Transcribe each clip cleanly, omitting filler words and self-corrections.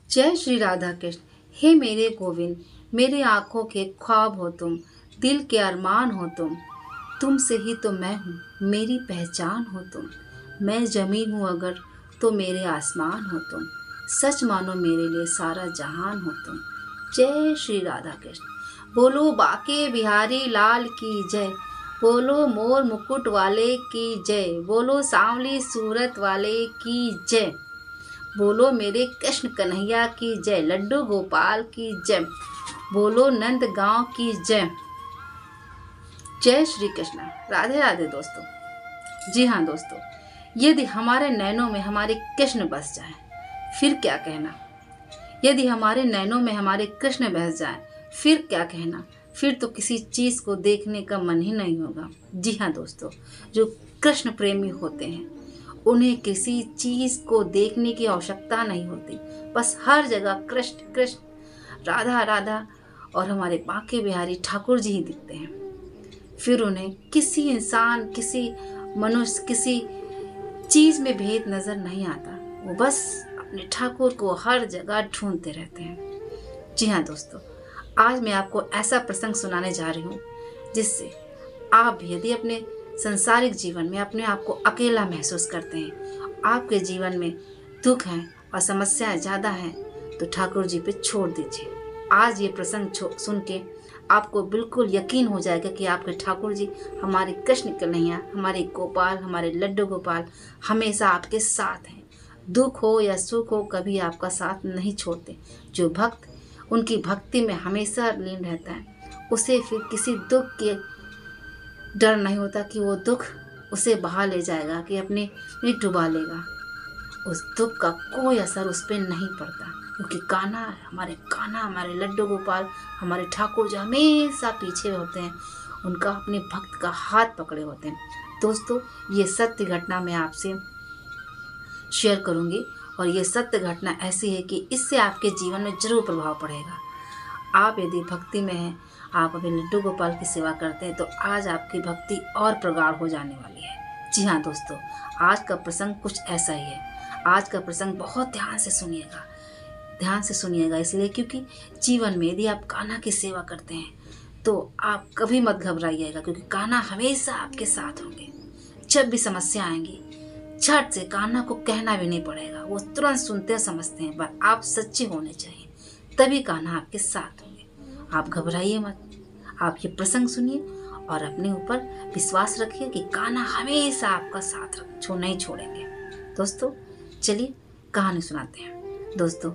जय श्री राधा कृष्ण। हे मेरे गोविंद, मेरे आंखों के ख्वाब हो तुम, दिल के अरमान हो तुमसे ही तो मैं हूँ, मेरी पहचान हो तुम। मैं जमीन हूँ अगर तो मेरे आसमान हो तुम, सच मानो मेरे लिए सारा जहान हो तुम। जय श्री राधा कृष्ण। बोलो बाके बिहारी लाल की जय, बोलो मोर मुकुट वाले की जय, बोलो सांवली सूरत वाले की जय, बोलो मेरे कृष्ण कन्हैया की जय, लड्डू गोपाल की जय, बोलो नंद गांव की जय। जय श्री कृष्ण। राधे राधे दोस्तों। जी हाँ दोस्तों, यदि हमारे नैनों में हमारे कृष्ण बस जाए फिर क्या कहना। यदि हमारे नैनों में हमारे कृष्ण बस जाए फिर क्या कहना। फिर तो किसी चीज को देखने का मन ही नहीं होगा। जी हाँ दोस्तों, जो कृष्ण प्रेमी होते हैं उन्हें किसी चीज को देखने की आवश्यकता नहीं होती, बस हर जगह कृष्ण कृष्ण, राधा राधा और हमारे बांके बिहारी ठाकुर जी ही दिखते हैं। फिर उन्हें किसी इंसान, किसी मनुष्य, किसी चीज में भेद नजर नहीं आता। वो बस अपने ठाकुर को हर जगह ढूंढते रहते हैं। जी हाँ दोस्तों, आज मैं आपको ऐसा प्रसंग सुनाने जा रही हूँ जिससे आप यदि अपने संसारिक जीवन में अपने आप को अकेला महसूस करते हैं, आपके जीवन में दुख है और समस्याएं ज़्यादा हैं, तो ठाकुर जी पे छोड़ दीजिए। आज ये प्रसंग सुन के आपको बिल्कुल यकीन हो जाएगा कि आपके ठाकुर जी, हमारे कृष्ण कन्हैया, हमारे गोपाल, हमारे लड्डू गोपाल हमेशा आपके साथ हैं। दुख हो या सुख हो, कभी आपका साथ नहीं छोड़ते। जो भक्त उनकी भक्ति में हमेशा लीन रहता है, उसे फिर किसी दुख के डर नहीं होता कि वो दुख उसे बहा ले जाएगा, कि अपने में डुबा लेगा। उस दुख का कोई असर उस पर नहीं पड़ता, क्योंकि कान्हा, हमारे लड्डू गोपाल, हमारे ठाकुर जो हमेशा पीछे होते हैं, उनका अपने भक्त का हाथ पकड़े होते हैं। दोस्तों, ये सत्य घटना मैं आपसे शेयर करूंगी और ये सत्य घटना ऐसी है कि इससे आपके जीवन में जरूर प्रभाव पड़ेगा। आप यदि भक्ति में हैं, आप अपने लड्डू गोपाल की सेवा करते हैं, तो आज आपकी भक्ति और प्रगाढ़ हो जाने वाली है। जी हाँ दोस्तों, आज का प्रसंग कुछ ऐसा ही है। आज का प्रसंग बहुत ध्यान से सुनिएगा इसलिए क्योंकि जीवन में यदि आप कान्हा की सेवा करते हैं तो आप कभी मत घबराइएगा, क्योंकि कान्हा हमेशा आपके साथ होंगे। जब भी समस्या आएंगी, झट से कान्हा को कहना भी नहीं पड़ेगा, वो तुरंत सुनते और समझते हैं। पर आप सच्चे होने चाहिए, तभी कान्हा आपके साथ होंगे। आप घबराइए मत, आप ये प्रसंग सुनिए और अपने ऊपर विश्वास रखिए कि कान्हा हमेशा आपका साथ नहीं छोड़ेंगे। दोस्तों, चलिए कहानी सुनाते हैं। दोस्तों,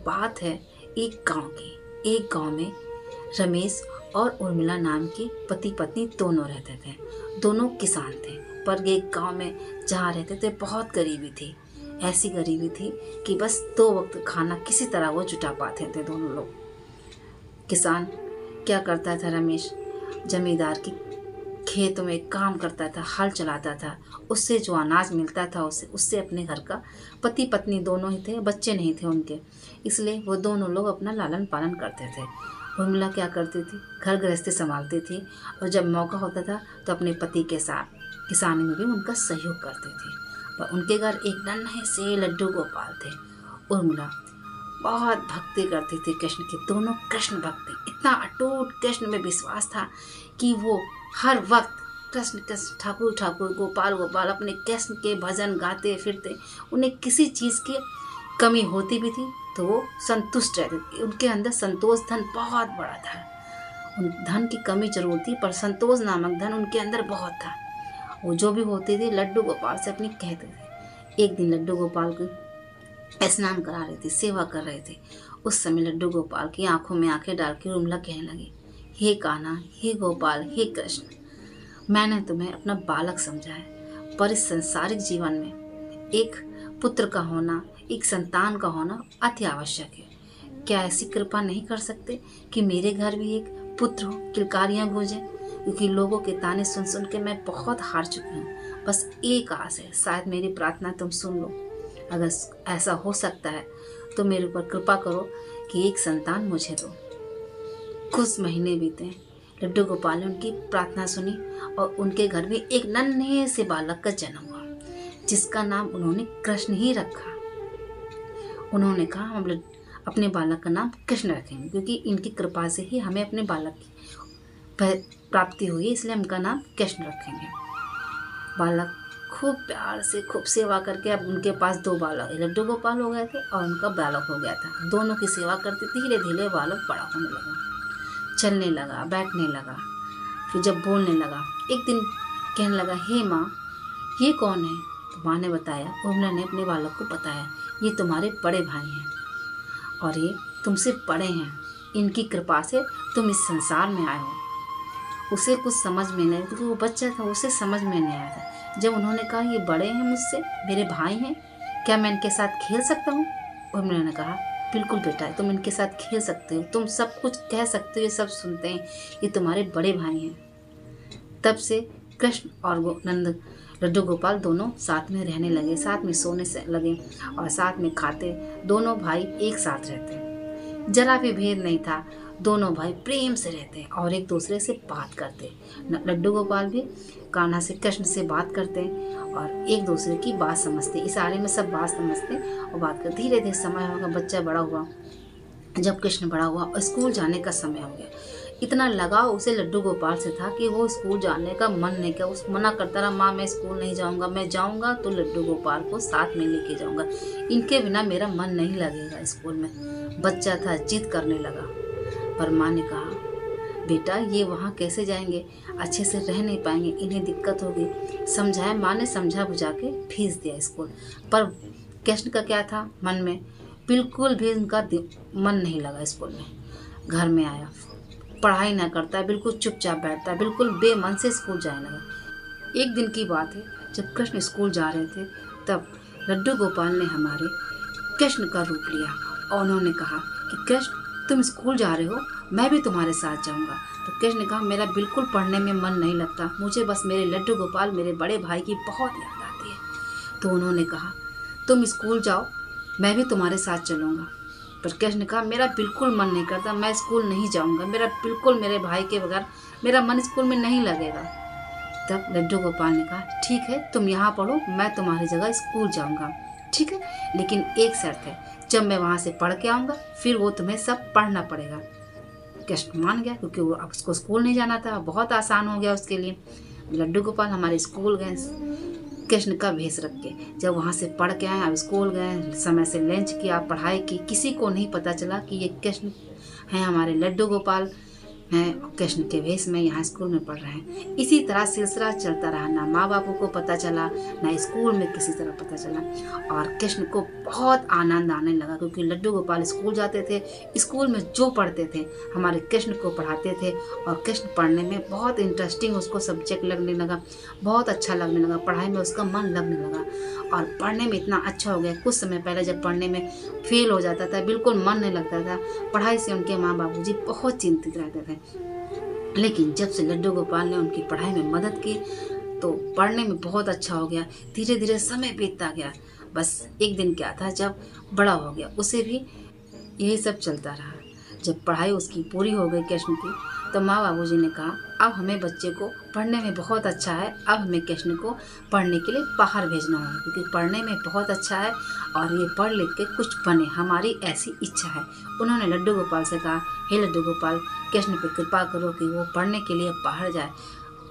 बात है एक गांव की। एक गांव में रमेश और उर्मिला नाम के पति पत्नी दोनों रहते थे। दोनों किसान थे, पर एक गांव में जहाँ रहते थे बहुत गरीबी थी। ऐसी गरीबी थी कि बस 2 वक्त खाना किसी तरह वो जुटा पाते थे दोनों लोग। किसान क्या करता था, रमेश जमींदार की खेतों में काम करता था, हल चलाता था। उससे जो अनाज मिलता था उससे अपने घर का, पति पत्नी दोनों ही थे, बच्चे नहीं थे उनके, इसलिए वो दोनों लोग अपना लालन पालन करते थे। उर्मिला क्या करती थी, घर गृहस्थी संभालती थी और जब मौका होता था तो अपने पति के साथ किसानी में भी उनका सहयोग करती थी। पर उनके घर एक नन्हे से लड्डू गोपाल थे। उर्मिला बहुत भक्ति करती थी कृष्ण की, दोनों कृष्ण भक्ति, इतना अटूट कृष्ण में विश्वास था कि वो हर वक्त कृष्ण कृष्ण, ठाकुर ठाकुर, गोपाल गोपाल अपने कृष्ण के भजन गाते फिरते। उन्हें किसी चीज़ की कमी होती भी थी तो वो संतुष्ट रहते थे। उनके अंदर संतोष धन बहुत बड़ा था। उन धन की कमी जरूर थी, पर संतोष नामक धन उनके अंदर बहुत था। वो जो भी होते थे लड्डू गोपाल से अपनी कहते थे। एक दिन लड्डू गोपाल को स्नान करा रहे थे, सेवा कर रहे थे। उस समय लड्डू गोपाल की आंखों में आंखें डाल के उर्मिला कहने लगी, हे कान्हा, हे गोपाल, हे कृष्ण, मैंने तुम्हें अपना बालक समझा है, पर इस संसारिक जीवन में एक पुत्र का होना, एक संतान का होना अति आवश्यक है। क्या ऐसी कृपा नहीं कर सकते कि मेरे घर भी एक पुत्र हो, किलकारियाँ गूंजें? क्योंकि लोगों के ताने सुन सुन के मैं बहुत हार चुकी हूँ। बस एक आस है, शायद मेरी प्रार्थना तुम सुन लो। अगर ऐसा हो सकता है तो मेरे ऊपर कृपा करो कि एक संतान मुझे दो। कुछ महीने बीते, लड्डू गोपाल ने उनकी प्रार्थना सुनी और उनके घर में एक नन्हे से बालक का जन्म हुआ, जिसका नाम उन्होंने कृष्ण ही रखा। उन्होंने कहा, हम अपने बालक का नाम कृष्ण रखेंगे, क्योंकि इनकी कृपा से ही हमें अपने बालक की प्राप्ति हुई, इसलिए उनका नाम कृष्ण रखेंगे। बालक खूब प्यार से खूब सेवा करके, अब उनके पास 2 बालक लड्डू गोपाल हो गए थे और उनका बालक हो गया था। दोनों की सेवा करते धीरे धीरे बालक बड़ा होने लगा, चलने लगा, बैठने लगा, फिर जब बोलने लगा, एक दिन कहने लगा, हे माँ, ये कौन है? तो माँ ने बताया, उर्मिला ने अपने बालक को बताया, ये तुम्हारे बड़े भाई हैं और ये तुमसे बड़े हैं, इनकी कृपा से तुम इस संसार में आए हो। उसे कुछ समझ में नहीं, क्योंकि वो बच्चा था, उसे समझ में नहीं आया था। जब उन्होंने कहा, ये बड़े हैं मुझसे, मेरे भाई हैं, क्या मैं इनके साथ खेल सकता हूँ? उर्मिला ने कहा, बिल्कुल बेटा, तुम इनके साथ खेल सकते हो, तुम सब कुछ कह सकते हो, ये सब सुनते हैं, ये तुम्हारे बड़े भाई हैं। तब से कृष्ण और नंद लड्डू गोपाल दोनों साथ में रहने लगे, साथ में सोने से लगे और साथ में खाते। दोनों भाई एक साथ रहते, जरा भी भेद नहीं था। दोनों भाई प्रेम से रहते और एक दूसरे से बात करते। लड्डू गोपाल भी कान्हा से, कृष्ण से बात करते और एक दूसरे की बात समझते, इशारे में सब बात समझते और बात करते। धीरे धीरे समय होगा, बच्चा बड़ा हुआ। जब कृष्ण बड़ा हुआ और स्कूल जाने का समय हो गया, इतना लगाव उसे लड्डू गोपाल से था कि वो स्कूल जाने का मन नहीं किया। उस मना करता रहा, माँ मैं स्कूल नहीं जाऊँगा, मैं जाऊँगा तो लड्डू गोपाल को साथ में लेके जाऊँगा, इनके बिना मेरा मन नहीं लगेगा स्कूल में। बच्चा था, जिद करने लगा, पर माँ ने कहा, बेटा ये वहाँ कैसे जाएंगे, अच्छे से रह नहीं पाएंगे, इन्हें दिक्कत होगी। समझाया, माँ ने समझा बुझा के भेज दिया स्कूल। पर कृष्ण का क्या था मन में, बिल्कुल भी उनका मन नहीं लगा स्कूल में। घर में आया, पढ़ाई ना करता, बिल्कुल चुपचाप बैठता, बिल्कुल बेमन से स्कूल जाने लगा। एक दिन की बात है, जब कृष्ण स्कूल जा रहे थे, तब लड्डू गोपाल ने हमारे कृष्ण का रूप लिया और उन्होंने कहा कि कृष्ण तुम स्कूल जा रहे हो, मैं भी तुम्हारे साथ जाऊंगा। तो कृष्ण ने कहा, मेरा बिल्कुल पढ़ने में मन नहीं लगता, मुझे बस मेरे लड्डू गोपाल, मेरे बड़े भाई की बहुत याद आती है। तो उन्होंने कहा, तुम स्कूल जाओ, मैं भी तुम्हारे साथ चलूँगा। पर कृष्ण ने कहा, मेरा बिल्कुल मन नहीं करता, मैं स्कूल नहीं जाऊँगा, मेरा बिल्कुल मेरे भाई के बगैर मेरा मन स्कूल में नहीं लगेगा। तब लड्डू गोपाल ने कहा, ठीक है तुम यहाँ पढ़ो, मैं तुम्हारी जगह स्कूल जाऊँगा, ठीक है, लेकिन एक शर्त है, जब मैं वहाँ से पढ़ के आऊँगा फिर वो तुम्हें सब पढ़ना पड़ेगा। कृष्ण मान गया, क्योंकि वो अब उसको स्कूल नहीं जाना था, बहुत आसान हो गया उसके लिए। लड्डू गोपाल हमारे स्कूल गए कृष्ण का भेष रख के। जब वहाँ से पढ़ के आए, अब स्कूल गए, समय से लंच किया, पढ़ाई की, किसी को नहीं पता चला कि ये कृष्ण हैं, हमारे लड्डू गोपाल हैं, कृष्ण के वेश में यहाँ स्कूल में पढ़ रहे हैं। इसी तरह सिलसिला चलता रहा, ना माँ बापू को पता चला, ना स्कूल में किसी तरह पता चला। और कृष्ण को बहुत आनंद आने लगा, क्योंकि लड्डू गोपाल स्कूल जाते थे, स्कूल में जो पढ़ते थे हमारे कृष्ण को पढ़ाते थे और कृष्ण पढ़ने में बहुत इंटरेस्टिंग उसको सब्जेक्ट लगने लगा, बहुत अच्छा लगने लगा, पढ़ाई में उसका मन लगने लगा और पढ़ने में इतना अच्छा हो गया। कुछ समय पहले जब पढ़ने में फेल हो जाता था, बिल्कुल मन नहीं लगता था, पढ़ाई से उनके माँ बाबूजी बहुत चिंतित रहते थे। लेकिन जब से लड्डू गोपाल ने उनकी पढ़ाई में मदद की तो पढ़ने में बहुत अच्छा हो गया। धीरे धीरे समय बीतता गया। बस एक दिन क्या था, जब बड़ा हो गया उसे भी यही सब चलता रहा। जब पढ़ाई उसकी पूरी हो गई कृष्ण की, तो माँ बाबूजी ने कहा, अब हमें बच्चे को पढ़ने में बहुत अच्छा है, अब हमें कृष्ण को पढ़ने के लिए बाहर भेजना होगा, क्योंकि पढ़ने में बहुत अच्छा है और ये पढ़ लिख के कुछ बने, हमारी ऐसी इच्छा है। उन्होंने लड्डू गोपाल से कहा, हे लड्डू गोपाल, कृष्ण पर कृपा करो कि वो पढ़ने के लिए बाहर जाए।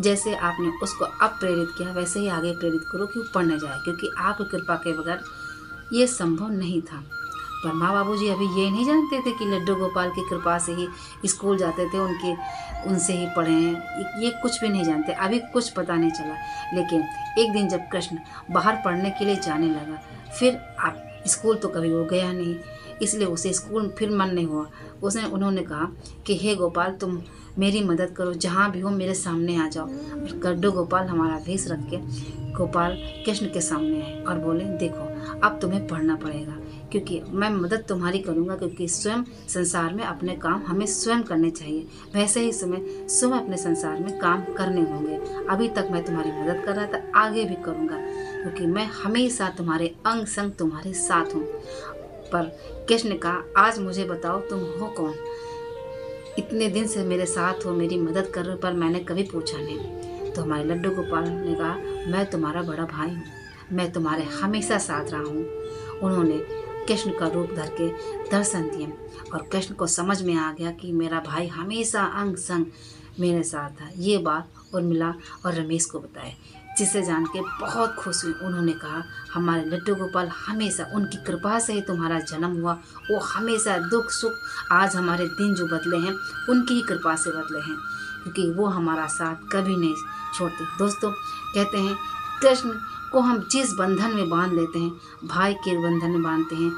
जैसे आपने उसको अब प्रेरित किया, वैसे ही आगे प्रेरित करो कि वो पढ़ने जाए, क्योंकि आपकी कृपा के बगैर ये संभव नहीं था। पर माँ बाबूजी अभी ये नहीं जानते थे कि लड्डू गोपाल की कृपा से ही स्कूल जाते थे, उनसे ही पढ़े हैं, ये कुछ भी नहीं जानते, अभी कुछ पता नहीं चला। लेकिन एक दिन जब कृष्ण बाहर पढ़ने के लिए जाने लगा, फिर आप स्कूल तो कभी वो गया नहीं, इसलिए उसे स्कूल फिर मन नहीं हुआ। उन्होंने कहा कि हे गोपाल, तुम मेरी मदद करो, जहाँ भी हो मेरे सामने आ जाओ। और लड्डू गोपाल हमारा भेष रख के गोपाल कृष्ण के सामने आए और बोले, देखो अब तुम्हें पढ़ना पड़ेगा, क्योंकि मैं मदद तुम्हारी करूँगा, क्योंकि स्वयं संसार में अपने काम हमें स्वयं करने चाहिए, वैसे ही स्वयं अपने संसार में काम करने होंगे। अभी तक मैं तुम्हारी मदद कर रहा था, आगे भी करूँगा, क्योंकि मैं हमेशा तुम्हारे अंग संग तुम्हारे साथ हूँ। पर कृष्ण ने कहा, आज मुझे बताओ तुम हो कौन, इतने दिन से मेरे साथ हो, मेरी मदद कर रहे हो, पर मैंने कभी पूछा नहीं। तो हमारे लड्डू गोपाल ने कहा, मैं तुम्हारा बड़ा भाई हूँ, मैं तुम्हारे हमेशा साथ रहा हूँ। उन्होंने कृष्ण का रूप धर के दर्शन दिए और कृष्ण को समझ में आ गया कि मेरा भाई हमेशा अंग संग मेरे साथ था। ये बात उर्मिला और रमेश को बताए, जिसे जान के बहुत खुश हुई। उन्होंने कहा हमारे लड्डू गोपाल हमेशा उनकी कृपा से ही तुम्हारा जन्म हुआ, वो हमेशा दुख सुख आज हमारे दिन जो बदले हैं उनकी ही कृपा से बदले हैं, क्योंकि वो हमारा साथ कभी नहीं छोड़ते। दोस्तों कहते हैं कृष्ण को हम जिस बंधन में बांध लेते हैं, भाई के बंधन में बांधते हैं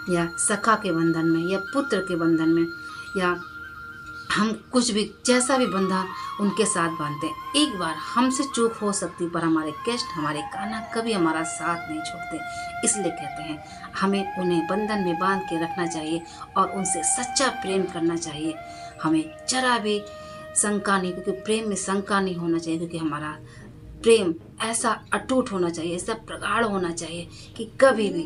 या सखा के बंधन में या पुत्र के बंधन में, या हम कुछ भी जैसा भी बंधन उनके साथ बांधते हैं, एक बार हमसे चूक हो सकती पर हमारे कृष्ण हमारे कान्हा कभी हमारा साथ नहीं छोड़ते। इसलिए कहते हैं हमें उन्हें बंधन में बांध के रखना चाहिए और उनसे सच्चा प्रेम करना चाहिए। हमें जरा भी शंका नहीं, क्योंकि प्रेम में शंका नहीं होना चाहिए, क्योंकि हमारा प्रेम ऐसा अटूट होना चाहिए, ऐसा प्रगाढ़ होना चाहिए कि कभी भी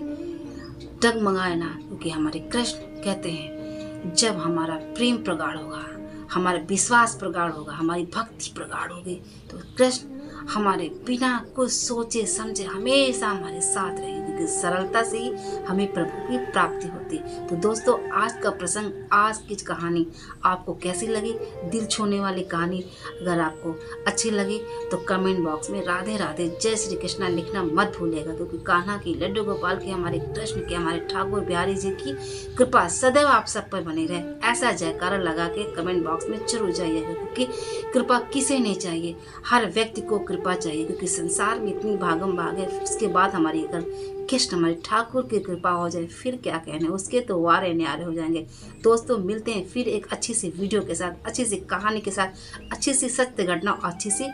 डगमगाए ना। क्योंकि हमारे कृष्ण कहते हैं जब हमारा प्रेम प्रगाढ़ होगा, हमारा विश्वास प्रगाढ़ होगा, हमारी भक्ति प्रगाढ़ होगी, तो कृष्ण हमारे बिना कुछ सोचे समझे हमेशा हमारे साथ रहेंगे, क्योंकि सरलता से ही हमें प्रभु की प्राप्ति होती। तो दोस्तों आज का प्रसंग, आज की कहानी आपको कैसी लगी, दिल छूने वाली कहानी अगर आपको अच्छी लगी तो कमेंट बॉक्स में राधे राधे जय श्री कृष्णा लिखना मत भूलिएगा, क्योंकि कान्हा की, लड्डू गोपाल की, हमारे कृष्ण की, हमारे ठाकुर बिहारी जी की कृपा सदैव आप सब पर बनी रहे। ऐसा जयकारा लगा के कमेंट बॉक्स में जरूर जाइएगा, क्योंकि कृपा किसे नहीं चाहिए, हर व्यक्ति को कृपा चाहिए, क्योंकि संसार में इतनी भागम भाग है। उसके बाद हमारी अगर कृष्ण हमारे ठाकुर की कृपा हो जाए फिर क्या कहने, उसके तो वारे न्यारे हो जाएंगे। दोस्तों मिलते हैं फिर एक अच्छी सी वीडियो के साथ, अच्छी सी कहानी के साथ, अच्छी सी सत्य घटना और अच्छी सी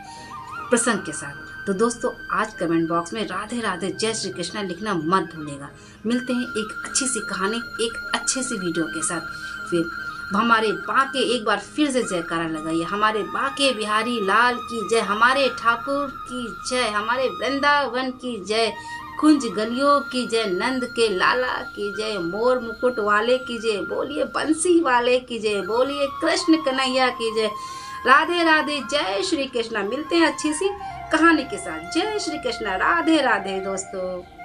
प्रसंग के साथ। तो दोस्तों आज कमेंट बॉक्स में राधे राधे जय श्री कृष्णा लिखना मत भूलिएगा। मिलते हैं एक अच्छी सी कहानी, एक अच्छी सी वीडियो के साथ। फिर हमारे बांके एक बार फिर से जयकारा लगाइए, हमारे बांके बिहारी लाल की जय, हमारे ठाकुर की जय, हमारे वृंदावन की जय, कुंज गलियों की जय, नंद के लाला की जय, मोर मुकुट वाले की जय, बोलिए बंसी वाले की जय, बोलिए कृष्ण कन्हैया की जय। राधे राधे जय श्री कृष्णा। मिलते हैं अच्छी सी कहानी के साथ। जय श्री कृष्णा। राधे राधे दोस्तों।